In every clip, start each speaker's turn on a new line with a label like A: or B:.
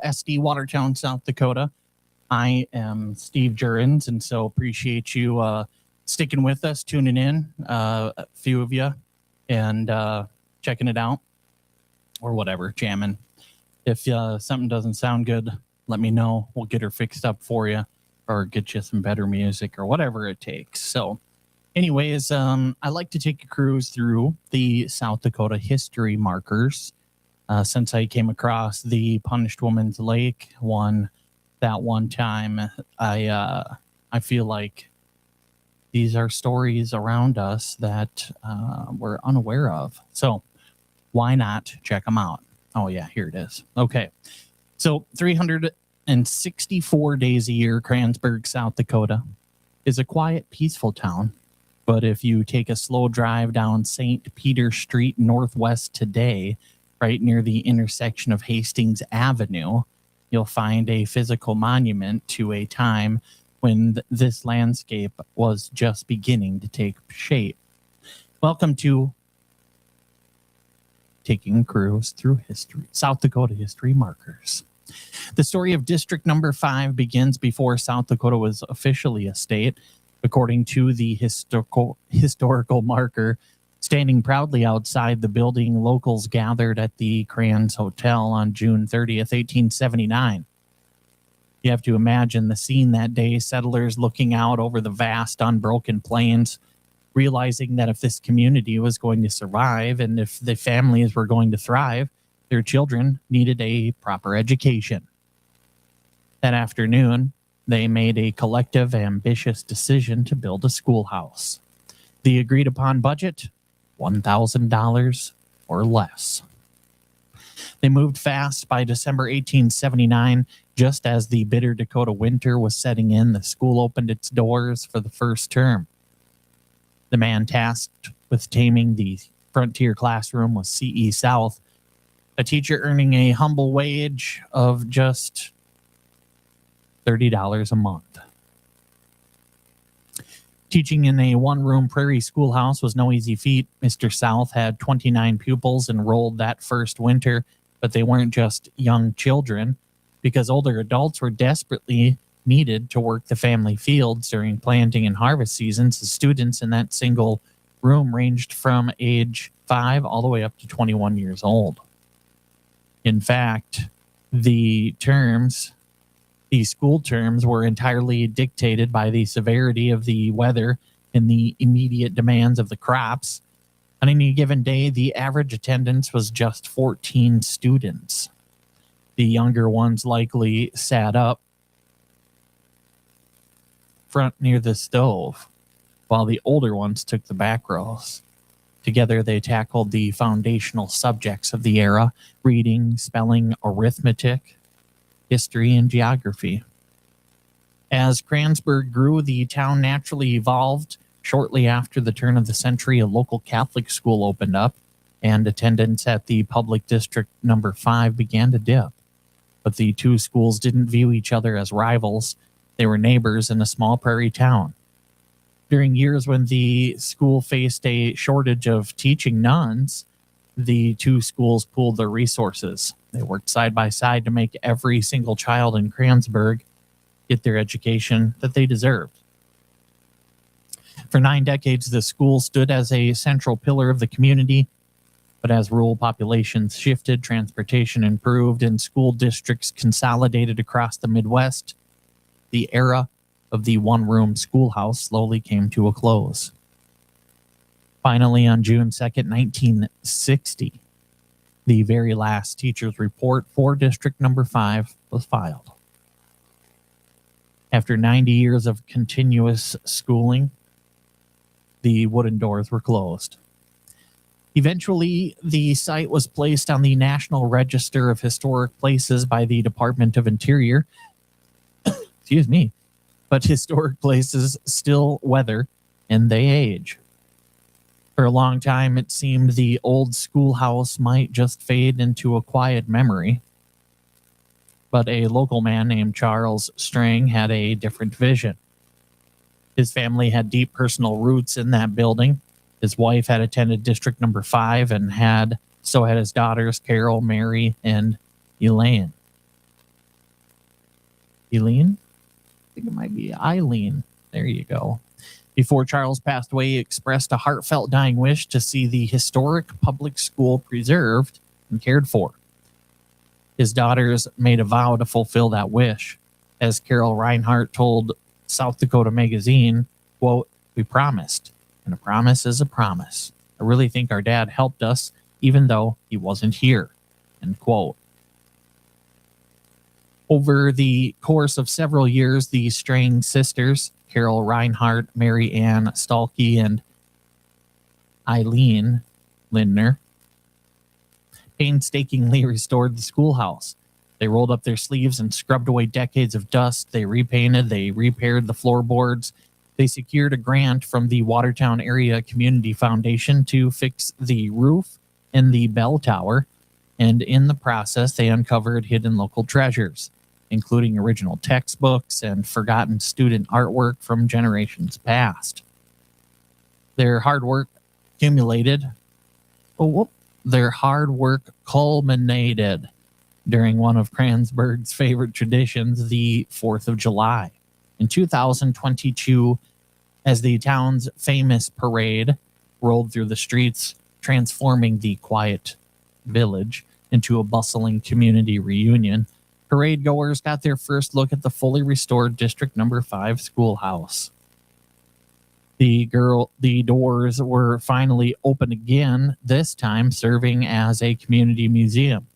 A: WSD Watertown, South Dakota. I am Steve Jurens, and so appreciate you sticking with us, tuning in, a few of you, and checking it out, or whatever, jamming. If something doesn't sound good, let me know. We'll get her fixed up for you, or get you some better music, or whatever it takes. So anyways, I like to take a cruise through the South Dakota history markers. Since I came across the Punished Woman's Lake one time, I feel like these are stories around us that we're unaware of. So why not check them out? Oh yeah, here it is. Okay. So 364 days a year, Kranzburg, South Dakota is a quiet, peaceful town. But if you take a slow drive down St. Peter Street Northwest today, right near the intersection of Hastings Avenue, you'll find a physical monument to a time when this landscape was just beginning to take shape. Welcome to Taking a Cruise Through History, South Dakota History Markers. The story of District Number 5 begins before South Dakota was officially a state. According to the historical marker, standing proudly outside the building, locals gathered at the Kranz Hotel on June 30th, 1879. You have to imagine the scene that day, settlers looking out over the vast, unbroken plains, realizing that if this community was going to survive and if the families were going to thrive, their children needed a proper education. That afternoon, they made a collective, ambitious decision to build a schoolhouse. The agreed upon budget, $1,000 or less. They moved fast. By December 1879, just as the bitter Dakota winter was setting in, the school opened its doors for the first term. The man tasked with taming the frontier classroom was C.E. South, a teacher earning a humble wage of just $30 a month. Teaching in a one-room prairie schoolhouse was no easy feat. Mr. South had 29 pupils enrolled that first winter, but they weren't just young children, because older adults were desperately needed to work the family fields during planting and harvest seasons. The students in that single room ranged from age 5 all the way up to 21 years old. In fact, the school terms were entirely dictated by the severity of the weather and the immediate demands of the crops. On any given day, the average attendance was just 14 students. The younger ones likely sat up front near the stove, while the older ones took the back rows. Together, they tackled the foundational subjects of the era: reading, spelling, arithmetic, history, and geography. As Kranzburg grew, the town naturally evolved. Shortly after the turn of the century, a local Catholic school opened up, and attendance at the public district number 5 began to dip. But the two schools didn't view each other as rivals. They were neighbors in a small prairie town. During years when the school faced a shortage of teaching nuns, the two schools pooled their resources. They worked side by side to make every single child in Kranzburg get their education that they deserved. For 9 decades, the school stood as a central pillar of the community, but as rural populations shifted, transportation improved, and school districts consolidated across the Midwest, the era of the one-room schoolhouse slowly came to a close. Finally, on June 2nd, 1960, the very last teacher's report for District Number 5 was filed. After 90 years of continuous schooling, the wooden doors were closed. Eventually, the site was placed on the National Register of Historic Places by the Department of Interior. Excuse me. But historic places still weather and they age. For a long time, it seemed the old schoolhouse might just fade into a quiet memory. But a local man named Charles Strang had a different vision. His family had deep personal roots in that building. His wife had attended District Number 5 and so had his daughters, Carol, Mary, and Eileen. Eileen? I think it might be Eileen. There you go. Before Charles passed away, he expressed a heartfelt dying wish to see the historic public school preserved and cared for. His daughters made a vow to fulfill that wish. As Carol Reinhardt told South Dakota Magazine, quote, "We promised, and a promise is a promise. I really think our dad helped us, even though he wasn't here," end quote. Over the course of several years, the Strang sisters, Carol Reinhardt, Mary Ann Stalkey, and Eileen Lindner, painstakingly restored the schoolhouse. They rolled up their sleeves and scrubbed away decades of dust. They repainted, they repaired the floorboards. They secured a grant from the Watertown Area Community Foundation to fix the roof and the bell tower. And in the process, they uncovered hidden local treasures, including original textbooks and forgotten student artwork from generations past. Their hard work culminated during one of Kranzburg's favorite traditions, the 4th of July. In 2022, as the town's famous parade rolled through the streets, transforming the quiet village into a bustling community reunion, parade goers got their first look at the fully restored District Number 5 schoolhouse. The doors were finally open again, this time serving as a community museum.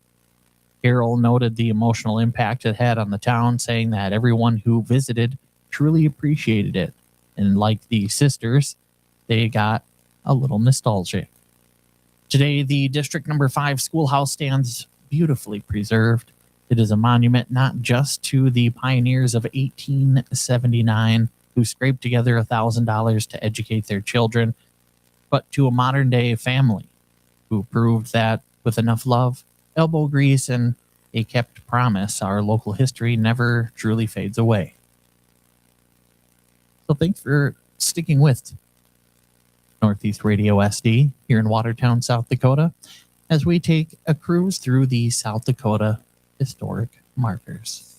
A: Carol noted the emotional impact it had on the town, saying that everyone who visited truly appreciated it. And like the sisters, they got a little nostalgic. Today, the District Number 5 schoolhouse stands beautifully preserved. It is a monument not just to the pioneers of 1879 who scraped together $1,000 to educate their children, but to a modern-day family who proved that with enough love, elbow grease, and a kept promise, our local history never truly fades away. So thanks for sticking with Northeast Radio SD here in Watertown, South Dakota, as we take a cruise through the South Dakota historic markers.